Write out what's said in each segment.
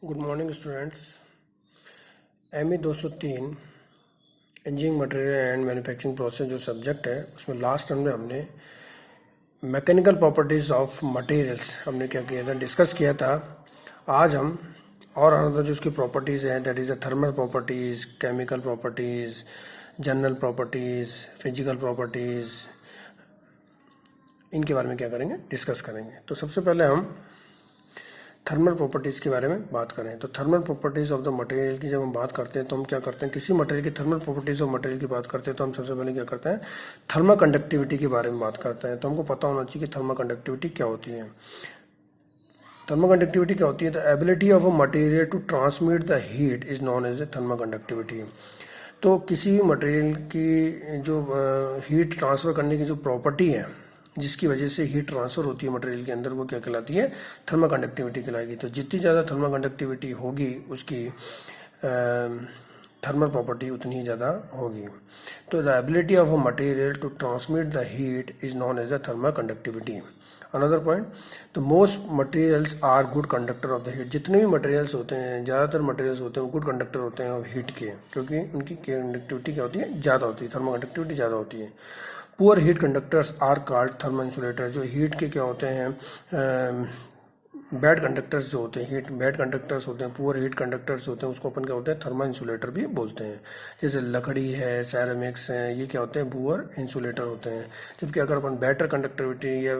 Good morning students. M E 203 engineering material and manufacturing process जो subject है उसमें last term में हमने मैकेनिकल प्रॉपर्टीज़ ऑफ मटेरियल्स हमने क्या किया था, डिस्कस किया था। आज हम और अनदर जो उसकी प्रॉपर्टीज़ हैं, that is the thermal properties, chemical properties, general properties, physical properties, इनके बारे में क्या करेंगे, डिस्कस करेंगे। तो सबसे पहले हम थर्मल प्रॉपर्टीज़ के बारे में बात करें तो thermal properties of the material की जब हम बात करते हैं तो हम क्या करते हैं, किसी मटेरियल की थर्मल प्रॉपर्टीज़ ऑफ मटेरियल की बात करते हैं तो हम सबसे पहले क्या करते हैं, थर्मल कंडक्टिविटी के बारे में बात करते हैं। तो हमको पता होना चाहिए कि थर्मल कंडक्टिविटी क्या होती है। थर्मल कंडक्टिविटी क्या होती है? The ability of a material to transmit the heat is known as a thermal conductivity. तो किसी भी मटेरियल की जो हीट ट्रांसफ़र करने की जो प्रॉपर्टी है, जिसकी वजह से हीट ट्रांसफ़र होती है मटेरियल के अंदर, वो क्या कहलाती है, थर्मल कंडक्टिविटी कहलाएगी। तो जितनी ज़्यादा थर्मल कंडक्टिविटी होगी उसकी थर्मल प्रॉपर्टी उतनी ही ज़्यादा होगी। तो the ability of a material to transmit the heat is known as the thermal conductivity. Another point, तो most materials are good conductor of the heat. जितने भी मटेरियल्स होते हैं, ज़्यादातर मटेरियल्स होते हैं वो गुड कंडक्टर होते हैं हीट के, क्योंकि उनकी कंडक्टिविटी क्या होती है, ज़्यादा होती है, थर्मल कंडक्टिविटी ज़्यादा होती है। Poor heat conductors are called thermal insulator. जो हीट के क्या होते हैं, बैड कंडक्टर्स जो होते हैं, हीट बैड कंडक्टर्स होते हैं, पुअर हीट कंडक्टर्स होते हैं, उसको अपन क्या होते हैं, थर्मल इंसुलेटर भी बोलते हैं। जैसे लकड़ी है, सैरामिक्स हैं, ये क्या होते हैं, पुअर इंसुलेटर होते हैं। जबकि अगर अपन बेटर कंडक्टिविटी या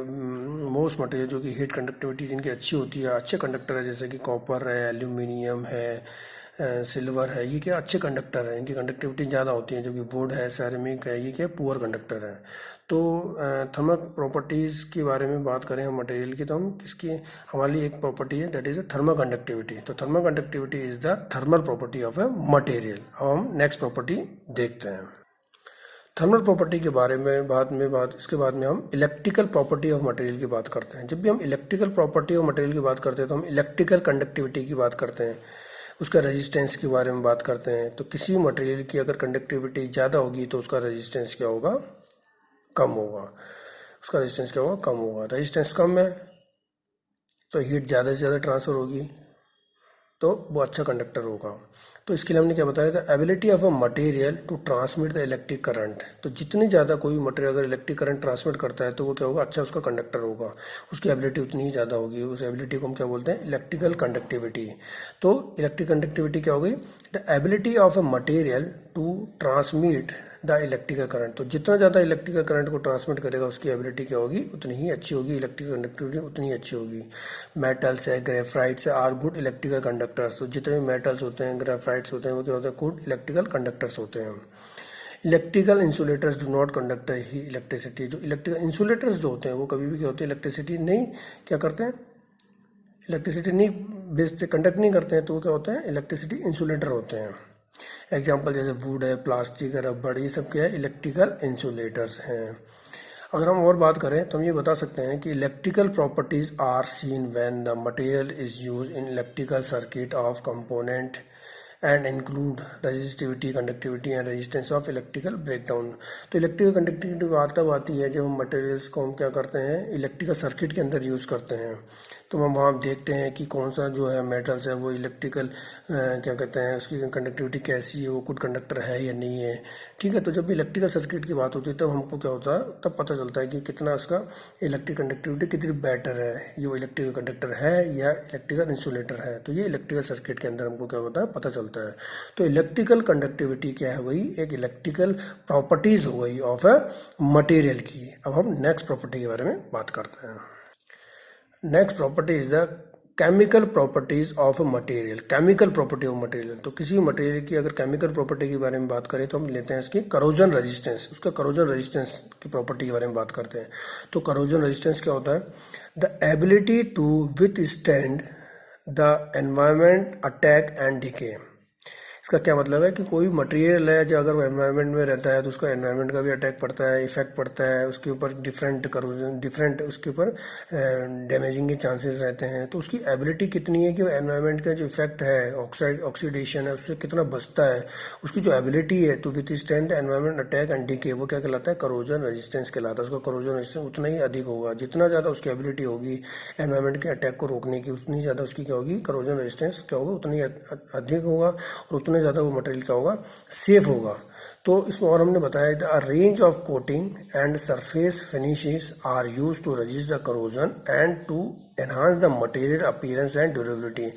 मोस्ट मटेरियल जो कि हीट कंडक्टिविटी जिनकी अच्छी होती है, अच्छे कंडक्टर है, जैसे कि कॉपर है, एल्यूमिनियम है, सिल्वर है, ये क्या अच्छे कंडक्टर हैं, इनकी कंडक्टिविटी ज़्यादा होती है। जबकि वुड है, सैरामिक है, ये क्या पुअर कंडक्टर है। तो थर्मल प्रॉपर्टीज़ के बारे में बात करें हम मटेरियल की, तो हम किसकी, हमारी एक प्रॉपर्टी है that is a thermal conductivity. तो thermal conductivity is the thermal property of a material. अब हम नेक्स्ट प्रॉपर्टी देखते हैं। थर्मल प्रॉपर्टी के बारे में इसके बाद में हम इलेक्ट्रिकल प्रॉपर्टी ऑफ मटेरियल की बात करते हैं। जब भी हम इलेक्ट्रिकल प्रॉपर्टी ऑफ मटेरियल की बात करते हैं तो हम इलेक्ट्रिकल कंडक्टिविटी की बात करते हैं, उसका रेजिस्टेंस के बारे में बात करते हैं। तो किसी मटेरियल की अगर कंडक्टिविटी ज़्यादा होगी तो उसका रेजिस्टेंस क्या होगा, कम होगा। उसका रेजिस्टेंस क्या होगा, कम होगा। रेजिस्टेंस कम है तो हीट ज़्यादा से ज़्यादा ट्रांसफ़र होगी, तो वो अच्छा कंडक्टर होगा। तो इसके लिए हमने क्या बताया था, ability of a material to transmit the electric current. तो जितनी ज़्यादा कोई मटेरियल अगर इलेक्ट्रिक करंट ट्रांसमिट करता है तो वो क्या होगा, अच्छा उसका कंडक्टर होगा, उसकी एबिलिटी उतनी ही ज़्यादा होगी। उस एबिलिटी को हम क्या बोलते हैं, इलेक्ट्रिकल कंडक्टिविटी। तो इलेक्ट्रिक कंडक्टिविटी क्या होगी, the ability of a material to transmit the electrical current. तो जितना ज़्यादा इलेक्ट्रिकल करंट को ट्रांसमिट करेगा उसकी एबिलिटी क्या होगी, उतनी ही अच्छी होगी, इलेक्ट्रिकल कंडक्टिविटी उतनी अच्छी होगी। मेटल्स है, ग्रेफाइट्स है, आर गुड इलेक्ट्रिकल कंडक्टर्स। तो जितने भी मेटल्स होते हैं, ग्रेफाइट्स होते हैं, वो क्या होते हैं, गुड इलेक्ट्रिकल कंडक्टर्स होते हैं। Electrical insulators do not conduct he electricity. जो इलेक्ट्रिकल इंसुलेटर्स जो होते हैं वो कभी भी क्या होते हैं, इलेक्ट्रिसिटी नहीं क्या करते हैं, इलेक्ट्रिसिटी नहीं बेचते, कंडक्ट नहीं करते हैं, तो वो क्या होते हैं, इलेक्ट्रिसिटी इंसुलेटर होते हैं। एग्जाम्पल जैसे वुड है, प्लास्टिक है, रबड़, ये सब क्या है, इलेक्ट्रिकल इंसुलेटर्स हैं। अगर हम और बात करें तो हम ये बता सकते हैं कि electrical properties are seen when the material is use in electrical circuit of component and include resistivity, conductivity and resistance of electrical breakdown. तो इलेक्ट्रिकल कंडक्टिविटी बात तब आती है जब हम मटेरियल्स को हम क्या करते हैं, इलेक्ट्रिकल सर्किट के अंदर यूज़ करते हैं। तो हम वहाँ देखते हैं कि कौन सा जो है मेटल्स है वो इलेक्ट्रिकल क्या कहते हैं, उसकी कंडक्टिविटी कैसी है, वो गुड कंडक्टर है या नहीं है। ठीक है, तो जब भी इलेक्ट्रिकल सर्किट की बात होती है तब हमको क्या होता है, तब पता चलता है कि कितना उसका इलेक्ट्रिक कंडक्टिविटी कितनी बेटर है, ये वो इलेक्ट्रिकल कंडक्टर है या इलेक्ट्रिकल इंसुलेटर है। तो ये इलेक्ट्रिकल सर्किट के अंदर हमको क्या होता है, पता चलता है। तो इलेक्ट्रिकल कंडक्टिविटी क्या है, वही एक इलेक्ट्रिकल प्रॉपर्टीज हो गई ऑफ अ मटेरियल की। अब हम नेक्स्ट प्रॉपर्टी के बारे में बात करते हैं। Next property is the chemical properties of a material. Chemical property of material, तो किसी भी मटेरियल की अगर केमिकल प्रॉपर्टी के बारे में बात करें तो हम लेते हैं इसकी करोजन रेजिस्टेंस। उसका करोजन रेजिस्टेंस की प्रॉपर्टी के बारे में बात करते हैं। तो करोजन रेजिस्टेंस क्या होता है, the ability to withstand the environment attack and decay. इसका क्या मतलब है कि कोई मटेरियल है जो अगर वो एनवायरनमेंट में रहता है तो उसका एनवायरनमेंट का भी अटैक पड़ता है, इफेक्ट पड़ता है, उसके ऊपर डिफरेंट करोजन, डिफरेंट उसके ऊपर डैमेजिंग के चांसेस रहते हैं। तो उसकी एबिलिटी कितनी है कि वो एनवायरनमेंट का जो इफेक्ट है, ऑक्सीडेशन है, उससे कितना बचता है, उसकी जो एबिलिटी है to withstand the environment attack and decay, वो क्या कहलाता है, करोजन रेजिस्टेंस कहलाता है। उसका करोजन रेजिस्टेंस उतना ही अधिक होगा, जितना ज़्यादा उसकी एबिलिटी होगी एनवायरनमेंट के अटैक को रोकने की, उतनी ज़्यादा उसकी क्या होगी, करोजन रेजिस्टेंस क्या होगा, उतनी अधिक होगा, और उतने ज़्यादा वो मटेरियल क्या होगा, सेफ होगा। तो इसमें और हमने बताया था a range of coating and surface finishes are use to resist the corrosion and to enhance the material appearance and durability.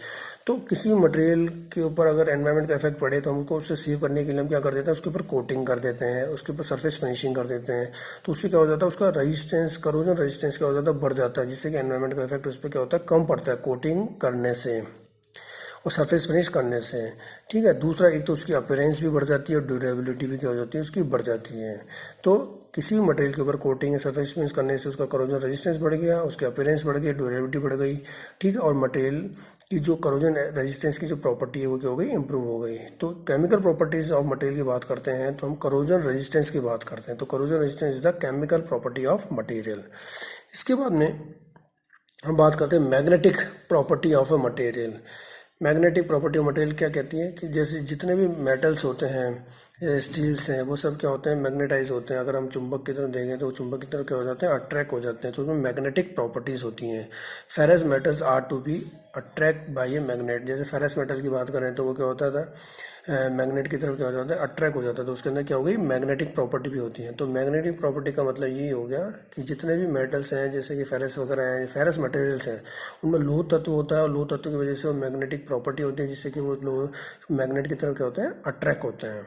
तो किसी भी मटेरियल के ऊपर अगर एनवायरनमेंट का इफेक्ट पड़े तो हमको उससे सेव करने के लिए हम क्या कर देते हैं, उसके ऊपर कोटिंग कर देते हैं, उसके ऊपर सरफेस फिनिशिंग कर देते हैं। तो उससे क्या हो जाता है, उसका रेजिस्टेंस, करोजन रेजिस्टेंस क्या हो जाता है, बढ़ जाता है, जिससे कि एनवायरनमेंट का इफेक्ट उस पर क्या होता है, कम पड़ता है कोटिंग करने से और सरफेस फिनिश करने से। ठीक है, दूसरा एक तो उसकी अपीयरेंस भी बढ़ जाती है और ड्यूरेबिलिटी भी क्या हो जाती है, उसकी बढ़ जाती है। तो किसी भी मटेरियल के ऊपर कोटिंग या सरफेस फिनिश करने से उसका करोजन रेजिस्टेंस बढ़ गया, उसकी अपीयरेंस बढ़ गई, ड्यूरेबिलिटी बढ़ गई। ठीक है, और मटेरियल की जो करोजन रेजिस्टेंस की जो प्रॉपर्टी है वो क्या हो गई, इंप्रूव हो गई। तो केमिकल प्रॉपर्टीज ऑफ मटेरियल की बात करते हैं तो हम करोजन रेजिस्टेंस की बात करते हैं। तो corrosion resistance is the chemical property of material. इसके बाद में हम बात करते हैं magnetic property of a material. Magnetic property of material क्या कहती है कि जैसे जितने भी मेटल्स होते हैं, जैसे स्टील्स हैं, वो सब क्या होते हैं, मैग्नेटाइज होते हैं। अगर हम चुंबक की तरफ देखें तो वो चुंबक की तरफ क्या हो जाते हैं, अट्रैक्ट हो जाते हैं। तो उसमें मैग्नेटिक प्रॉपर्टीज होती हैं। Ferrous metals are to be attract by a magnet. जैसे फेरस मेटल की बात करें तो वो क्या होता था, मैग्नेट की तरफ क्या हो जाता है, अट्रैक्ट हो जाता है। तो उसके अंदर क्या हो गई, मैग्नेटिक प्रॉपर्टी भी होती है। तो मैग्नेटिक प्रॉपर्टी का मतलब ये हो गया कि जितने भी मेटल्स हैं, जैसे कि फेरस वगैरह हैं, फेरस मटेरियल्स हैं, उनमें लोह तत्व होता है और लोह तत्व की वजह से वो मैग्नेटिक प्रॉपर्टी होती है, जिससे कि वो लोग मैग्नेट की तरफ क्या होते हैं, अट्रैक्ट होते हैं।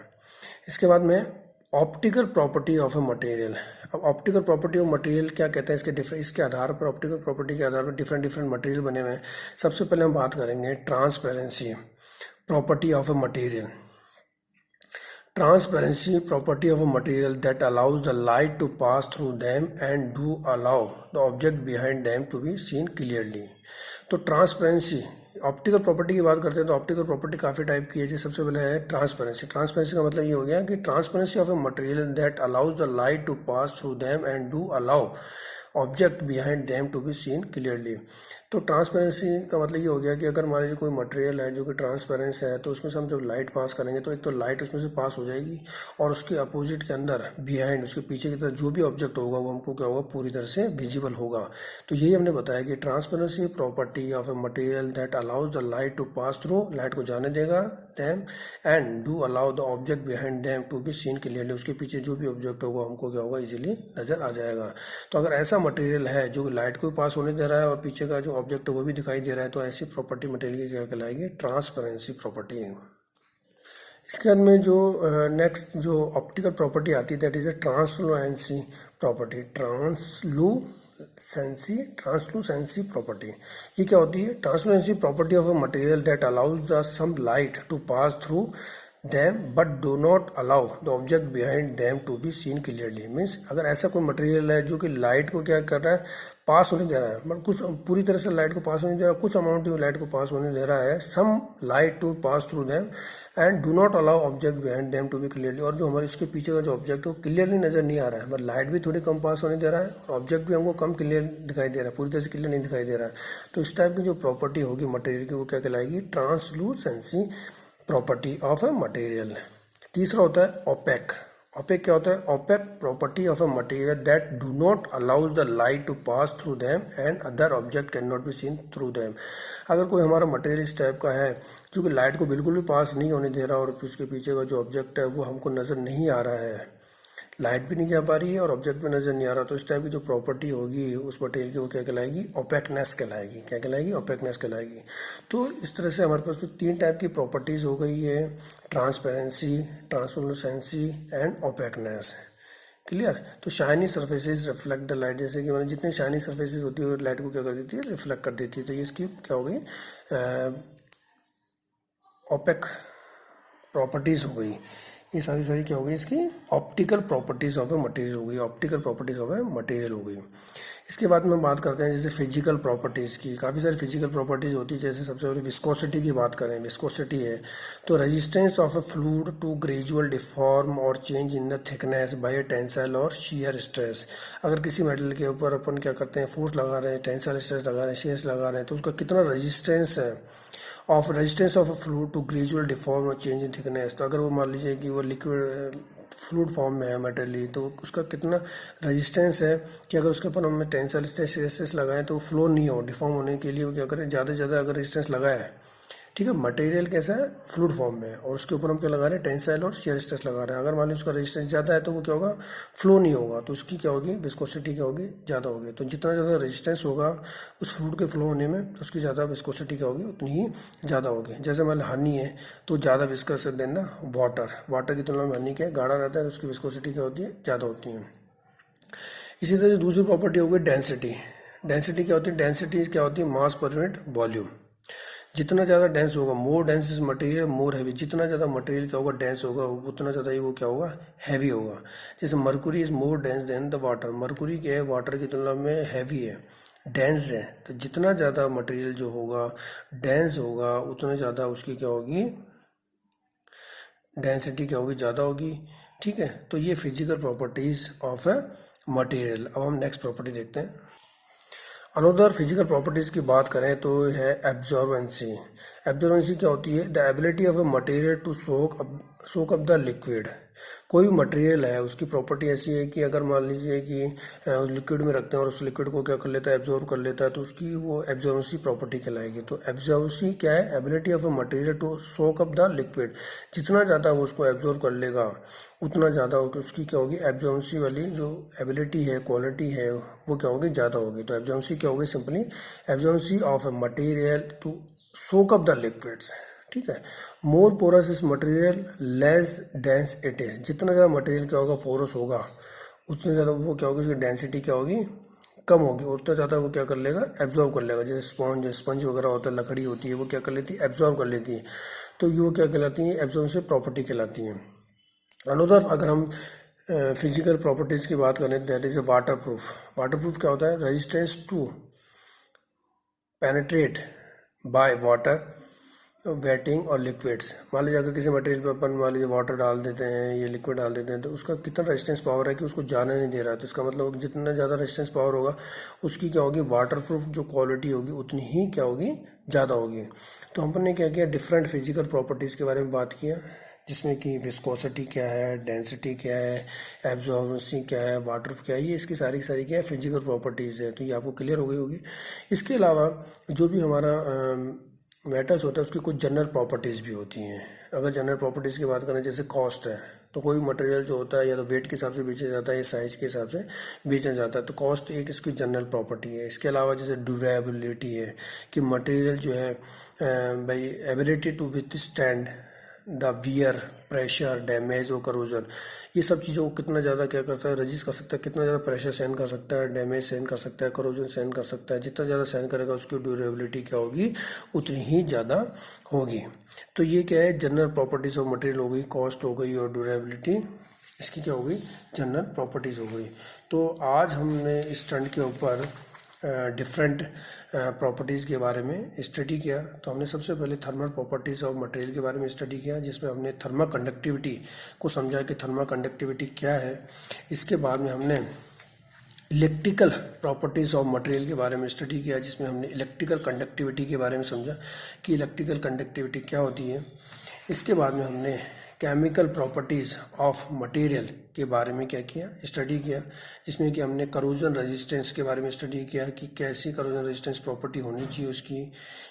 इसके बाद में optical property of a material. अब ऑप्टिकल प्रॉपर्टी ऑफ मटेरियल क्या कहते हैं, इसके आधार पर, ऑप्टिकल प्रॉपर्टी के आधार पर डिफरेंट मटेरियल बने हुए हैं। सबसे पहले हम बात करेंगे transparency property of a material. Transparency property of a material that allows the light to pass through them and do allow the object behind them to be seen clearly। तो transparency optical property की बात करते हैं तो optical property काफ़ी type की है। जैसे सबसे पहले है ट्रांसपेरेंसी। ट्रांसपेरेंसी का मतलब ये हो गया कि transparency of a material that allows the light to pass through them and do allow object behind them to be seen clearly. तो ट्रांसपेरेंसी का मतलब ये हो गया कि अगर मान लीजिए कोई मटेरियल है जो कि ट्रांसपेरेंस है, तो उसमें से हम जब लाइट पास करेंगे तो एक तो लाइट उसमें से पास हो जाएगी और उसके अपोजिट के अंदर बिहाइंड, उसके पीछे की तरफ जो भी ऑब्जेक्ट होगा वो हमको क्या होगा, पूरी तरह से विजिबल होगा। तो यही हमने बताया कि transparency property of a material that allows the light to pass through, light को जाने देगा them, and do allow the object behind them to be seen clearly, उसके पीछे जो भी ऑब्जेक्ट होगा हमको क्या होगा, इजीली नजर आ जाएगा। तो अगर ऐसा मटेरियल है जो लाइट को भी पास होने दे रहा है और पीछे का जो ऑब्जेक्ट है वो भी दिखाई दे रहा है, तो ऐसी प्रॉपर्टी मटेरियल की क्या कहलाएगी, ट्रांसपेरेंसी प्रॉपर्टी। इसके बाद में जो नेक्स्ट जो ऑप्टिकल प्रॉपर्टी आती है that is a translucency property. Translucency property ये क्या होती है, translucency property of a material that allows the some light to pass through them but do not allow the object behind them to be seen clearly। Means अगर ऐसा कोई material है जो कि लाइट को क्या कर रहा है, पास होने दे रहा है, मतलब कुछ पूरी तरह से लाइट को पास होने दे रहा है, कुछ अमाउंट ऑफ लाइट को पास होने दे रहा है, some light to pass through them and do not allow object behind them to be clearly. और जो हमारे इसके पीछे का जो ऑब्जेक्ट है वो क्लियरली नजर नहीं आ रहा है, मतलब लाइट भी थोड़ी कम पास होने दे रहा है और ऑब्जेक्ट भी हमको कम क्लियर दिखाई दे रहा है, पूरी तरह से क्लियर नहीं दिखाई दे रहा है। तो इस टाइप की जो प्रॉपर्टी होगी मटेरियल की वो क्या कहलाएगी, translucency property of a material. तीसरा होता है ओपेक। ओपेक क्या होता है, opaque property of a material that do not allows the light to pass through them and other object can not be seen through them. अगर कोई हमारा material इस टाइप का है जो कि लाइट को बिल्कुल भी पास नहीं होने दे रहा और उसके पीछे का जो ऑब्जेक्ट है वो हमको नज़र नहीं आ रहा है, लाइट भी नहीं जा पा रही है और ऑब्जेक्ट भी नजर नहीं आ रहा, तो इस टाइप की जो प्रॉपर्टी होगी उस मटेरियल की वो क्या कहलाएगी, ओपेकनेस कहलाएगी। क्या कहलाएगी, ओपेकनेस कहलाएगी। तो इस तरह से हमारे पास तो 3 टाइप की प्रॉपर्टीज हो गई है, ट्रांसपेरेंसी, ट्रांसलुसेंसी एंड ओपेकनेस। क्लियर। तो shiny surfaces reflect the light, जैसे कि मैंने जितनी शाइनी सर्फेसेस होती है वो लाइट को क्या कर देती है, रिफ्लेक्ट कर देती है। तो ये इसकी क्या हो गई, ओपेक प्रॉपर्टीज हो गई। ये सारी सारी क्या हो गई इसकी optical properties of a material हो गई, optical properties of a material हो गई। इसके बाद में बात करते हैं जैसे फिजिकल प्रॉपर्टीज़ की। काफ़ी सारी फिजिकल प्रॉपर्टीज़ होती है, जैसे सबसे पहले विस्कोसिटी की बात करें। विस्कोसिटी है तो resistance of a fluid to gradual deform और change in the thickness by tensile और शियर स्ट्रेस। अगर किसी मेटल के ऊपर अपन क्या करते हैं, फोर्स लगा रहे हैं, टेंसाइल स्ट्रेस लगा रहे हैं, शियर लगा रहे हैं, तो उसका कितना रेजिस्टेंस है of resistance of a fluid to gradual deform और चेंज इन थिकनेस। तो अगर वो मान लीजिए कि वो लिक्विड फ्लूइड फॉर्म में है मेटेरियल, तो उसका कितना रेजिस्टेंस है कि अगर उसके ऊपर हमने टेंसाइल स्ट्रेस लगाएं तो फ्लो नहीं हो, डिफॉर्म होने के लिए वो क्या करें, ज़्यादा से ज़्यादा अगर रेजिस्टेंस लगाया है, ठीक है, मटेरियल कैसा है फ्लूइड फॉर्म में है, और उसके ऊपर हम क्या लगा रहे हैं, टेंसाइल और शियर स्ट्रेस लगा रहे हैं। अगर मान लीजिए उसका रेजिस्टेंस ज़्यादा है तो वो क्या होगा, फ्लो नहीं होगा, तो उसकी क्या होगी, विस्कोसिटी क्या होगी, ज़्यादा होगी। तो जितना ज़्यादा रेजिस्टेंस होगा उस फ्लूइड के फ्लो होने में, तो उसकी ज़्यादा विस्कोसिटी क्या होगी, उतनी ही ज़्यादा होगी। जैसे मान लो हनी है तो ज़्यादा विस्कस देना वाटर की तुलना में हनी क्या है, गाढ़ा रहता है, तो उसकी विस्कोसिटी क्या होती है, ज़्यादा होती है। इसी तरह से दूसरी प्रॉपर्टी हो गई डेंसिटी। डेंसिटी क्या होती है, डेंसिटी क्या होती है, मास पर यूनिट वॉल्यूम। जितना ज़्यादा डेंस होगा, मोर dense is material more heavy, जितना ज़्यादा मटेरियल क्या होगा, डेंस होगा, उतना ज़्यादा ही वो क्या होगा, हैवी होगा। जैसे Mercury is more dense then the water, Mercury क्या है, वाटर की तुलना में हैवी है, डेंस है। तो जितना ज़्यादा मटेरियल जो होगा डेंस होगा, उतना ज़्यादा उसकी क्या होगी, डेंसिटी क्या होगी, ज़्यादा होगी। ठीक है, तो ये physical properties of a material. अब हम नेक्स्ट प्रॉपर्टी देखते हैं। अनदर फिजिकल प्रॉपर्टीज़ की बात करें तो है एब्जॉर्बेंसी। एब्जॉर्बेंसी क्या होती है, the ability of a material to soak up the liquid. कोई भी मटेरियल है उसकी प्रॉपर्टी ऐसी है कि अगर मान लीजिए कि लिक्विड में रखते हैं और उस लिक्विड को क्या कर लेता है, एब्जॉर्ब कर लेता है, तो उसकी वो एब्जॉर्बेंसी प्रॉपर्टी कहलाएगी। तो एब्जॉर्बेंसी क्या है, ability of a material to soak up the liquid. जितना ज़्यादा वो उसको एब्जॉर्ब कर लेगा उतना ज़्यादा उसकी क्या होगी, एब्जॉर्बेंसी वाली जो एबिलिटी है, क्वालिटी है, वो क्या होगी, ज़्यादा होगी। तो एब्जॉर्बेंसी क्या होगी, simply absorbency of a material to soak up the liquids. ठीक है, more porous is material less dense it is. जितना ज़्यादा मटेरियल क्या होगा, पोरस होगा, उतना ज़्यादा वो क्या होगी, उसकी डेंसिटी क्या होगी, कम होगी, उतना ज़्यादा वो क्या कर लेगा, एब्जॉर्ब कर लेगा। जैसे स्पंज वगैरह होता है, लकड़ी होती है, वो क्या कर लेती है, एब्जॉर्ब कर लेती है। तो ये क्या कहलाती है, एब्जॉर्बेंसी प्रॉपर्टी कहलाती है। अनदर अगर हम फिजिकल प्रॉपर्टीज़ की बात करें, that is a waterproof. Waterproof क्या होता है, resistance to penetrate by water, wetting और लिक्विड्स। मान लीजिए अगर किसी मटेरियल पे अपन मान लीजिए वाटर डाल देते हैं या लिक्विड डाल देते हैं, तो उसका कितना रेजिस्टेंस पावर है कि उसको जाने नहीं दे रहा है। तो इसका मतलब जितना ज़्यादा रेजिस्टेंस पावर होगा उसकी क्या होगी, वाटर प्रूफ जो क्वालिटी होगी उतनी ही क्या होगी, ज़्यादा होगी। तो हमने ने क्या किया, डिफरेंट फिजिकल प्रॉपर्टीज़ के बारे में बात किया, जिसमें कि विस्कोसिटी क्या है, डेंसिटी क्या है, एब्जॉर्बेंसी क्या है, वाटर क्या है, ये इसकी सारी क्या है, फिजिकल प्रॉपर्टीज़ है। तो ये आपको क्लियर हो गई होगी। इसके अलावा जो भी हमारा मेटल्स होता है उसकी कुछ जनरल प्रॉपर्टीज़ भी होती हैं। अगर जनरल प्रॉपर्टीज़ की बात करें, जैसे कॉस्ट है, तो कोई मटेरियल जो होता है या तो वेट के हिसाब से बेचा जाता है या साइज़ के हिसाब से बेचा जाता है, तो कॉस्ट एक इसकी जनरल प्रॉपर्टी है। इसके अलावा जैसे ड्यूरेबिलिटी है कि मटेरियल जो है भाई ability to withstand the wear, pressure, damage और करोजन, ये सब चीज़ों को कितना ज़्यादा क्या करता है, रजिस्ट कर सकता है, कितना ज़्यादा प्रेशर सहन कर सकता है, डैमेज सहन कर सकता है, करोजन सहन कर सकता है। जितना ज़्यादा सहन करेगा उसकी ड्यूरेबिलिटी क्या होगी, उतनी ही ज़्यादा होगी। तो ये क्या है, जनरल प्रॉपर्टीज़ ऑफ मटेरियल हो गई, कॉस्ट हो गई और ड्यूरेबिलिटी इसकी क्या हो गई, जनरल प्रॉपर्टीज़ हो गई। तो आज हमने इस ट्रेंड के ऊपर डिफरेंट प्रॉपर्टीज़ के बारे में स्टडी किया। तो हमने सबसे पहले थर्मल प्रॉपर्टीज़ ऑफ मटेरियल के बारे में स्टडी किया, जिसमें हमने थर्मल कंडक्टिविटी को समझा कि थर्मल कंडक्टिविटी क्या है। इसके बाद में हमने इलेक्ट्रिकल प्रॉपर्टीज़ ऑफ मटेरियल के बारे में स्टडी किया, जिसमें हमने इलेक्ट्रिकल कंडक्टिविटी के बारे में समझा कि इलेक्ट्रिकल कंडक्टिविटी क्या होती है। इसके बाद में हमने केमिकल प्रॉपर्टीज़ ऑफ मटेरियल के बारे में क्या किया, स्टडी किया, जिसमें कि हमने करोजन रेजिस्टेंस के बारे में स्टडी किया कि कैसी करोजन रेजिस्टेंस प्रॉपर्टी होनी चाहिए उसकी,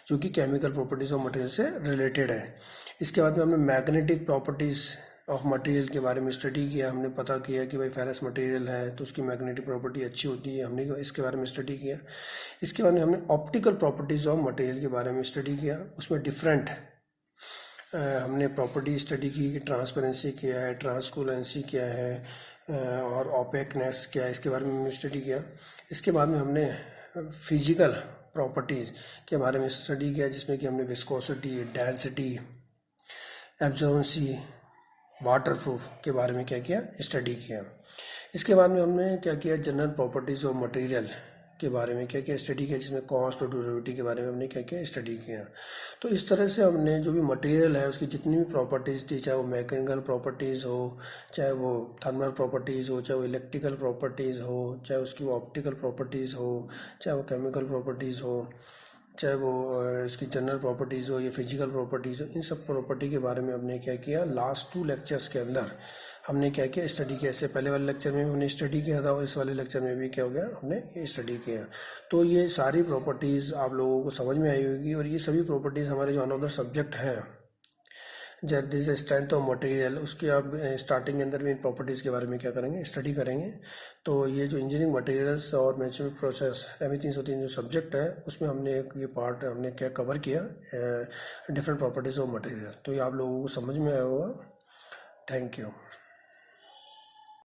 जो कि केमिकल प्रॉपर्टीज़ ऑफ मटेरियल से रिलेटेड है। इसके बाद में हमने मैग्नेटिक प्रॉपर्टीज़ ऑफ मटेरियल के बारे में स्टडी किया। हमने पता किया कि भाई फेरस मटेरियल है तो उसकी मैग्नेटिक प्रॉपर्टी अच्छी होती है, हमने इसके बारे में स्टडी किया। इसके बाद में हमने ऑप्टिकल प्रॉपर्टीज़ ऑफ मटेरियल के बारे में स्टडी किया। उसमें डिफरेंट हमने प्रॉपर्टी स्टडी की कि ट्रांसपेरेंसी क्या है, ट्रांसकुलेंसी क्या है और ओपेकनेस क्या है, इसके बारे में हमने स्टडी किया। इसके बाद में हमने फिजिकल प्रॉपर्टीज़ के बारे में स्टडी किया, जिसमें कि हमने viscosity, density, absorbency, water proof के बारे में क्या किया, स्टडी किया। इसके बाद में हमने क्या किया, जनरल प्रॉपर्टीज़ ऑफ मटेरियल के बारे में क्या किया, स्टडी किया, जिसमें कॉस्ट और ड्यूरेबिलिटी के बारे में हमने क्या किया, स्टडी किया। तो इस तरह से हमने जो भी मटेरियल है उसकी जितनी भी प्रॉपर्टीज़ थी, चाहे वो मैकेनिकल प्रॉपर्टीज़ हो, चाहे वो थर्मल प्रॉपर्टीज़ हो, चाहे वो इलेक्ट्रिकल प्रॉपर्टीज़ हो, चाहे उसकी वो ऑप्टिकल प्रॉपर्टीज़ हो, चाहे वो केमिकल प्रॉपर्टीज़ हो, चाहे वो इसकी जनरल प्रॉपर्टीज़ हो या फिजिकल प्रॉपर्टीज़ हो, इन सब प्रॉपर्टी के बारे में हमने क्या किया, लास्ट 2 लेक्चर्स के अंदर हमने क्या किया, स्टडी किया। इससे पहले वाले लेक्चर में भी हमने स्टडी किया था और इस वाले लेक्चर में भी क्या हो गया, हमने ये स्टडी किया। तो ये सारी प्रॉपर्टीज़ आप लोगों को समझ में आई होगी और ये सभी प्रॉपर्टीज़ हमारे जो अनदर सब्जेक्ट हैं जैसे स्ट्रेंथ ऑफ मटेरियल, उसके आप स्टार्टिंग के अंदर भी इन प्रॉपर्टीज़ के बारे में क्या करेंगे, स्टडी करेंगे। तो ये जो इंजीनियरिंग मटेरियल्स और मैन्युफैक्चरिंग प्रोसेस एम 303 जो सब्जेक्ट है उसमें हमने एक ये पार्ट हमने क्या कवर किया, डिफरेंट प्रॉपर्टीज़ ऑफ मटेरियल। तो ये आप लोगों को समझ में आया होगा। Thank you.